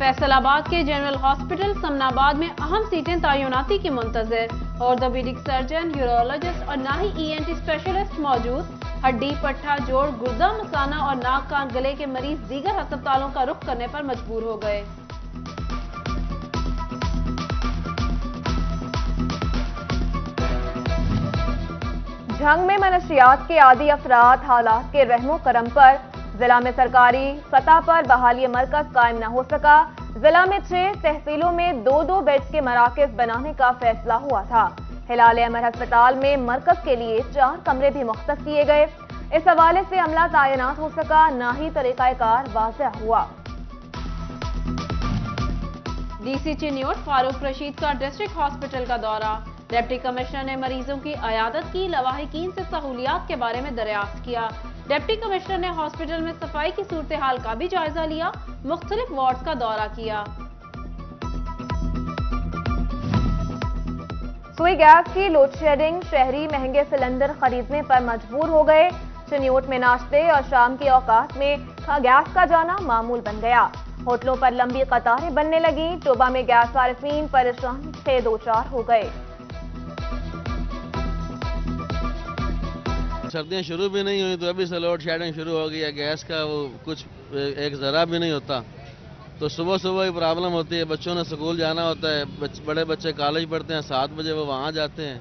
फैसल आबाद के general hospital Samanabad में अहम सीटें तैनाती की मुंतजर। ऑर्थोपेडिक सर्जन, यूरोलॉजिस्ट और ना ही ENT स्पेशलिस्ट मौजूद। हड्डी, पट्टा, जोड़, गुर्दा, मसाना और नाक, कान, गले के मरीज दीगर अस्पतालों का रुख करने पर मजबूर हो गए। जंग में मनशियात के आदी अफराद हालात के रहमो करम पर जिला में सरकारी सतह पर बहाली मरकज कायम न हो सका। जिला में 6 तहसीलों में 2-2 बेड्स के मराकज बनाने का फैसला हुआ था। हिलाल अमर अस्पताल में मरकज के लिए 4 कमरे भी मुख्तस किए गए। इस हवाले से अमला तैनात हो सका, ना ही तरीकाकार वाज़ेह हुआ। DC चिन्योट फारूक रशीद का डिस्ट्रिक्ट हॉस्पिटल का दौरा। डिप्टी कमिश्नर ने मरीजों की अयादत की, लवाहिकीन से सहूलियात के बारे में दरियाफ्त किया। डिप्टी कमिश्नर ने हॉस्पिटल में सफाई की सूरत हाल का भी जायजा लिया, मुख्तलिफ वार्ड्स का दौरा किया। सुई गैस की लोड शेडिंग, शहरी महंगे सिलेंडर खरीदने पर मजबूर हो गए। चिन्योट में नाश्ते और शाम के औकात में गैस का जाना मामूल बन गया। होटलों पर लंबी कतारें बनने लगी। टोबा में गैस सारिफीन परेशानी से दो चार हो गए। सर्दियाँ शुरू भी नहीं हुई तो अभी से लोड शेडिंग शुरू हो गई है। गैस का वो कुछ एक ज़रा भी नहीं होता, तो सुबह सुबह ही प्रॉब्लम होती है। बच्चों ने स्कूल जाना होता है, बड़े बच्चे कॉलेज पढ़ते हैं, 7 बजे वो वहाँ जाते हैं,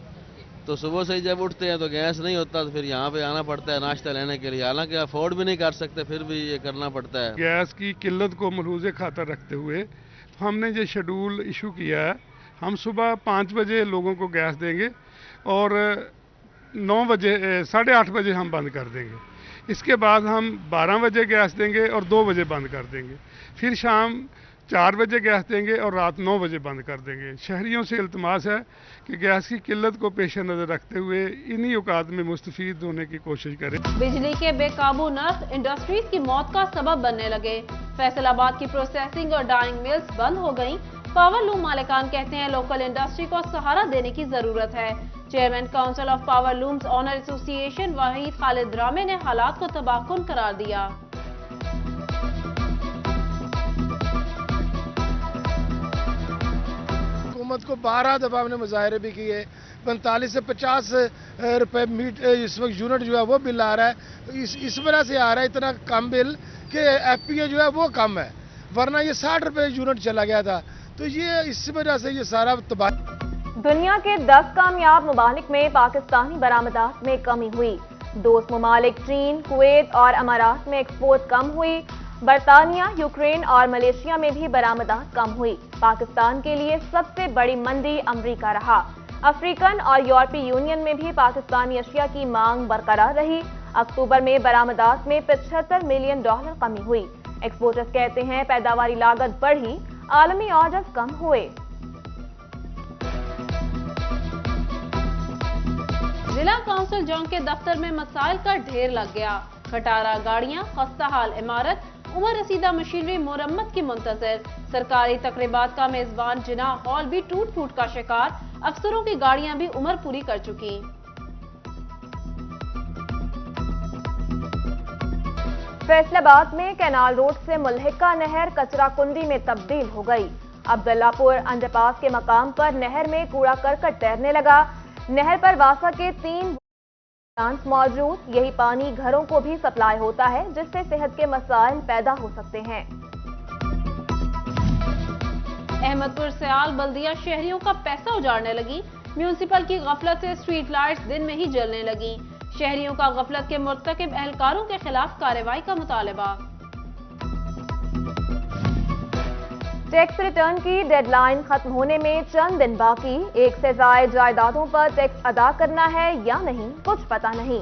तो सुबह से ही जब उठते हैं तो गैस नहीं होता, तो फिर यहाँ पे आना पड़ता है नाश्ता लेने के लिए। हालांकि अफोर्ड भी नहीं कर सकते, फिर भी ये करना पड़ता है। गैस की किल्लत को मलहूज़े खातर रखते हुए हमने ये शेड्यूल इशू किया है। हम सुबह 5 बजे लोगों को गैस देंगे और 9 बजे 8:30 बजे हम बंद कर देंगे। इसके बाद हम 12 बजे गैस देंगे और 2 बजे बंद कर देंगे। फिर शाम 4 बजे गैस देंगे और रात 9 बजे बंद कर देंगे। शहरियों से इल्तमास है कि गैस की किल्लत को पेश नज़र रखते हुए इन्हीं औकात में मुस्तफीद होने की कोशिश करें। बिजली के बेकाबू नर्ख इंडस्ट्रीज की मौत का सबब बनने लगे। फैसलाबाद की प्रोसेसिंग और डाइंग मिल्स बंद हो गईं। पावर लूम मालिकान कहते हैं लोकल इंडस्ट्री को सहारा देने की जरूरत है। Chairman council of power looms owner association Waheed Khalid रामे ने हालात को तबाहकुन करार दिया। हुकूमत को 12 दफा हमने मुजाहरे भी किए। 45 से 50 रुपए मीट इस वक्त यूनिट जो है वो बिल आ रहा है। इस वजह से आ रहा है इतना कम बिल कि FPA जो है वो कम है, वरना ये 60 रुपए यूनिट चला गया था। तो ये इस वजह से ये सारा तबाह। दुनिया के 10 कामयाब ममालिक में पाकिस्तानी बरामदात में कमी हुई। दोस्त ममालिक चीन, कुवैत और अमारात में एक्सपोर्ट कम हुई। बरतानिया, यूक्रेन और मलेशिया में भी बरामदात कम हुई। पाकिस्तान के लिए सबसे बड़ी मंडी अमरीका रहा। अफ्रीकन और यूरोपीय यूनियन में भी पाकिस्तानी अशिया की मांग बरकरार रही। अक्टूबर में बरामदात में $75 मिलियन कमी हुई। एक्सपोर्टर्स कहते हैं पैदावारी लागत बढ़ी, आलमी ऑर्डर्स कम हुए। जिला काउंसिल जौन के दफ्तर में मसाइल का ढेर लग गया। खटारा गाड़ियां, खस्ता हाल इमारत, उम्र रसीदा मशीनरी मुरम्मत की मुंतजर। सरकारी तकरीबात का मेजबान जिना हॉल भी टूट फूट का शिकार। अफसरों की गाड़ियां भी उम्र पूरी कर चुकी। फैसलाबाद में कैनाल रोड से मुल्हिका नहर कचरा कुंडी में तब्दील हो गई। अब्दुल्लापुर अंडरपास के मकाम पर नहर में कूड़ा करकट तैरने लगा। नहर पर वासा के 3 प्लांट्स मौजूद। यही पानी घरों को भी सप्लाई होता है, जिससे सेहत के मसाइल पैदा हो सकते हैं। अहमदपुर सयाल बल्दिया शहरियों का पैसा उजाड़ने लगी। म्यूनिसिपल की गफलत से स्ट्रीट लाइट्स दिन में ही जलने लगी। शहरियों का गफलत के मुर्तकिब एहलकारों के खिलाफ कार्रवाई का मुतालबा। टैक्स रिटर्न की डेडलाइन खत्म होने में चंद दिन बाकी। एक से ज्यादा जायदादों पर टैक्स अदा करना है या नहीं, कुछ पता नहीं।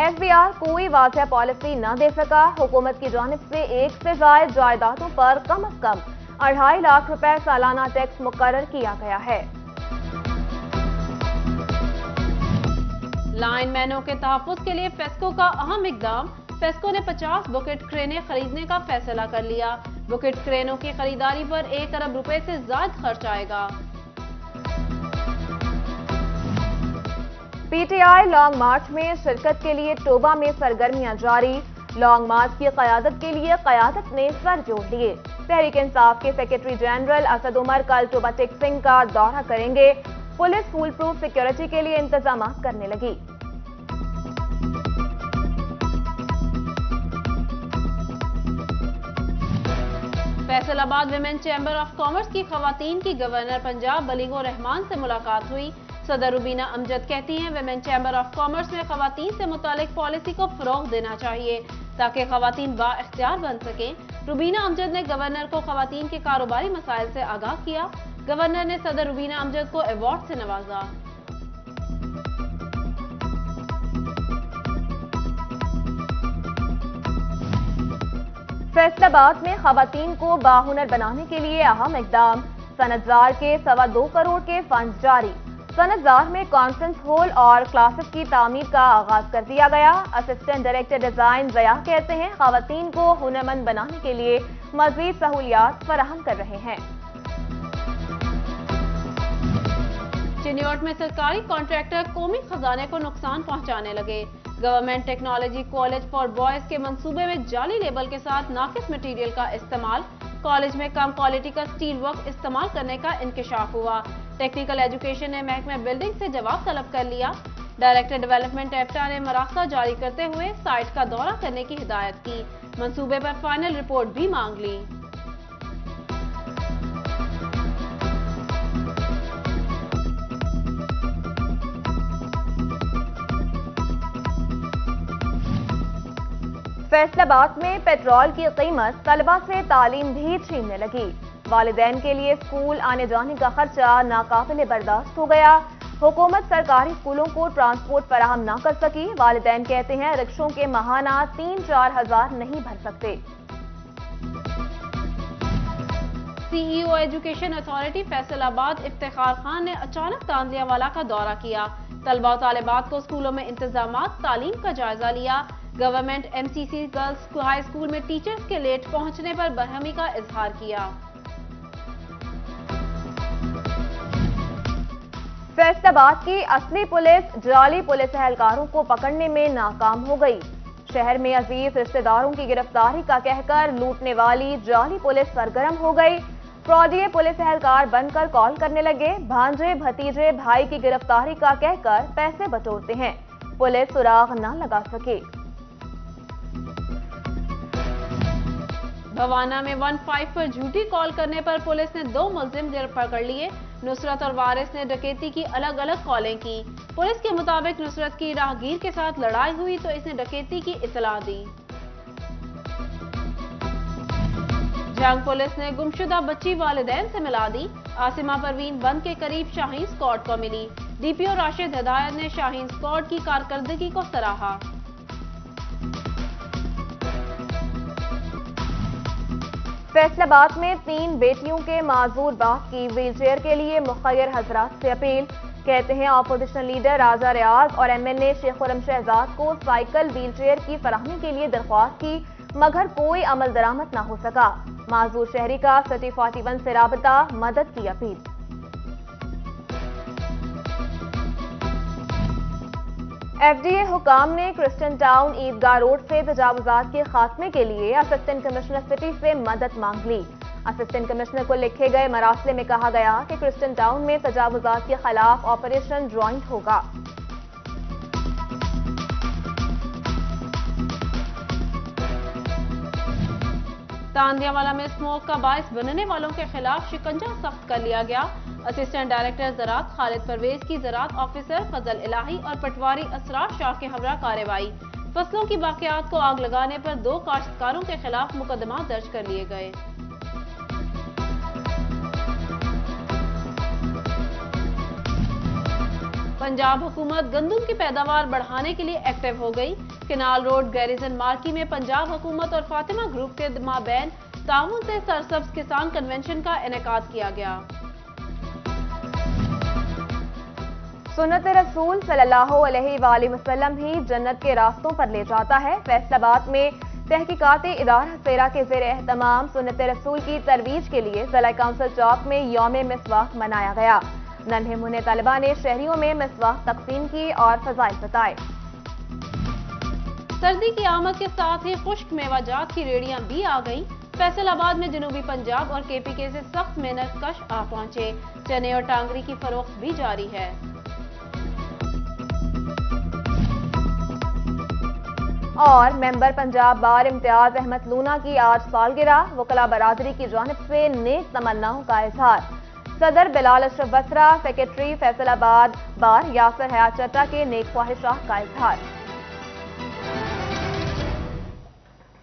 SBR कोई वाज़ेह पॉलिसी न दे सका। हुकूमत की जानिब से एक से ज्यादा जायदादों पर कम अज कम 2.5 लाख रुपए सालाना टैक्स मुकर्रर किया गया है। लाइनमैनों के तहफ़्फ़ुज़ के लिए फेस्को का अहम इकदाम। फेस्को ने 50 बुकेट क्रेनें खरीदने का फैसला कर लिया। बुकेट क्रेनों की खरीदारी पर 1 अरब रुपए से ज्यादा खर्च आएगा। PTI लॉन्ग मार्च में शिरकत के लिए टोबा में सरगर्मियां जारी। लॉन्ग मार्च की क़यादत के लिए क़यादत ने सर जोड़ लिए। تحریک انصاف کے سیکرٹری جنرل اسد عمر کل ٹوبہ ٹیک سنگھ کا دورہ کریں گے. پولیس فول پروف سیکیورٹی کے لیے انتظامات کرنے لگی. فیصل آباد ویمن چیمبر آف کامرس کی خواتین کی گورنر پنجاب بلیغ الرحمان سے ملاقات ہوئی. صدر روبینہ امجد کہتی ہیں ویمن چیمبر آف کامرس میں خواتین سے متعلق پالیسی کو فروغ دینا چاہیے تاکہ خواتین با اختیار بن سکیں. روبینہ امجد نے گورنر کو خواتین کے کاروباری مسائل سے آگاہ کیا. گورنر نے صدر روبینہ امجد کو ایوارڈ سے نوازا. فیصل آباد میں خواتین کو باہنر بنانے کے لیے اہم اقدام. صنعت زار کے 2.25 کروڑ کے فنڈز جاری. صنعت زار میں کانفرنس ہال اور کلاسز کی تعمیر کا آغاز کر دیا گیا. اسسٹنٹ ڈائریکٹر ڈیزائن ضیاء کہتے ہیں خواتین کو ہنرمند بنانے کے لیے مزید سہولیات فراہم کر رہے ہیں. چنیوٹ میں سرکاری کانٹریکٹر قومی خزانے کو نقصان پہنچانے لگے. Government technology college for boys کے منصوبے میں جعلی لیبل کے ساتھ ناقص مٹیریل کا استعمال. کالج میں کم کوالٹی کا سٹیل ورک استعمال کرنے کا انکشاف ہوا. ٹیکنیکل ایجوکیشن نے محکمہ بلڈنگ سے جواب طلب کر لیا. ڈائریکٹر ڈیولپمنٹ ایفٹا نے مراخہ جاری کرتے ہوئے سائٹ کا دورہ کرنے کی ہدایت کی. منصوبے پر فائنل رپورٹ بھی مانگ لی. فیصل آباد میں پیٹرول کی قیمت طلبہ سے تعلیم بھی چھیننے لگی. والدین کے لیے اسکول آنے جانے کا خرچہ ناقابل برداشت ہو گیا. حکومت سرکاری اسکولوں کو ٹرانسپورٹ فراہم نہ کر سکی. والدین کہتے ہیں رکشوں کے ماہانہ 3-4 ہزار نہیں بھر سکتے. سی ای او ایجوکیشن اتھارٹی فیصل آباد افتخار خان نے اچانک تانزیہ والا کا دورہ کیا. طلبہ و طالبات کو اسکولوں میں انتظامات تعلیم کا جائزہ لیا. گورنمنٹ ایم سی سی گرلز ہائی اسکول میں ٹیچرز کے لیٹ پہنچنے پر برہمی کا اظہار کیا. فیصل آباد کی اصلی پولیس جعلی پولیس اہلکاروں کو پکڑنے میں ناکام ہو گئی. شہر میں عزیز رشتہ داروں کی گرفتاری کا کہہ کر لوٹنے والی جعلی پولیس سرگرم ہو گئی. فراڈیے پولیس اہلکار بن کر کال کرنے لگے. بھانجے بھتیجے بھائی کی گرفتاری کا کہہ کر پیسے بٹورتے ہیں. پولیس سراغ نہ لگا سکے. بھوانہ میں 15 پر جھوٹی کال کرنے پر پولیس نے 2 ملزم پکڑ لیے. نصرت اور وارث نے ڈکیتی کی الگ الگ کالیں کی. پولیس کے مطابق نصرت کی راہگیر کے ساتھ لڑائی ہوئی تو اس نے ڈکیتی کی اطلاع دی. جھنگ پولیس نے گمشدہ بچی والدین سے ملا دی. عاصمہ پروین بند کے قریب شاہین اسکواڈ کو ملی. ڈی پی او راشد ہدایت نے شاہین اسکواڈ کی کارکردگی کو سراہا. فیصل آباد میں 3 بیٹیوں کے معذور باپ کی ویل چیئر کے لیے مخیر حضرات سے اپیل. کہتے ہیں اپوزیشن لیڈر راجہ ریاض اور ایم این اے شیخ خرم شہزاد کو سائیکل ویل چیئر کی فراہمی کے لیے درخواست کی مگر کوئی عمل درآمد نہ ہو سکا. معذور شہری کا سٹی 41 سے رابطہ, مدد کی اپیل. ایف ڈی اے حکام نے کرسٹن ٹاؤن عیدگاہ روڈ سے تجاوزات کے خاتمے کے لیے اسسٹنٹ کمشنر سٹی سے مدد مانگ لی. اسسٹنٹ کمشنر کو لکھے گئے مراسلے میں کہا گیا کہ کرسٹن ٹاؤن میں تجاوزات کے خلاف آپریشن جوائنٹ ہوگا. تاندیا والا میں اسموک کا باعث بننے والوں کے خلاف شکنجہ سخت کر لیا گیا. اسسٹنٹ ڈائریکٹر زراعت خالد پرویز کی زراعت آفیسر فضل الہی اور پٹواری اسرار شاہ کے ہمراہ کارروائی. فصلوں کی باقیات کو آگ لگانے پر 2 کاشتکاروں کے خلاف مقدمات درج کر لیے گئے. پنجاب حکومت گندم کی پیداوار بڑھانے کے لیے ایکٹیو ہو گئی. کنال روڈ گیریزن مارکی میں پنجاب حکومت اور فاطمہ گروپ کے مابین تعاون سے سرسبز کسان کنونشن کا انعقاد کیا گیا. سنت رسول صلی اللہ علیہ وآلہ وسلم ہی جنت کے راستوں پر لے جاتا ہے. فیصل آباد میں تحقیقاتی ادارہ سیرا کے زیر اہتمام سنت رسول کی ترویج کے لیے ضلع کونسل چوک میں یوم مسواک منایا گیا. ننھے منھے طلبہ نے شہریوں میں مسواک تقسیم کی اور فضائل بتائے. سردی کی آمد کے ساتھ ہی خشک میوہ جات کی ریڑیاں بھی آ گئیں. फैसल आबाद में जनूबी पंजाब और KPK से सख्त मेहनत कश आ पहुंचे। चने और टांगरी की फरोख्त भी जारी है। और मेंबर पंजाब बार इम्तियाज अहमद लूना की आज सालगिरह, वकला बरादरी की जानिब से नेक तमन्नाओं का इजहार। सदर बिलाल अशरफ बसरा, सेक्रेटरी फैसलाबाद बार यासर हयात चड्ढा के नेक ख्वाहिशात का इजहार।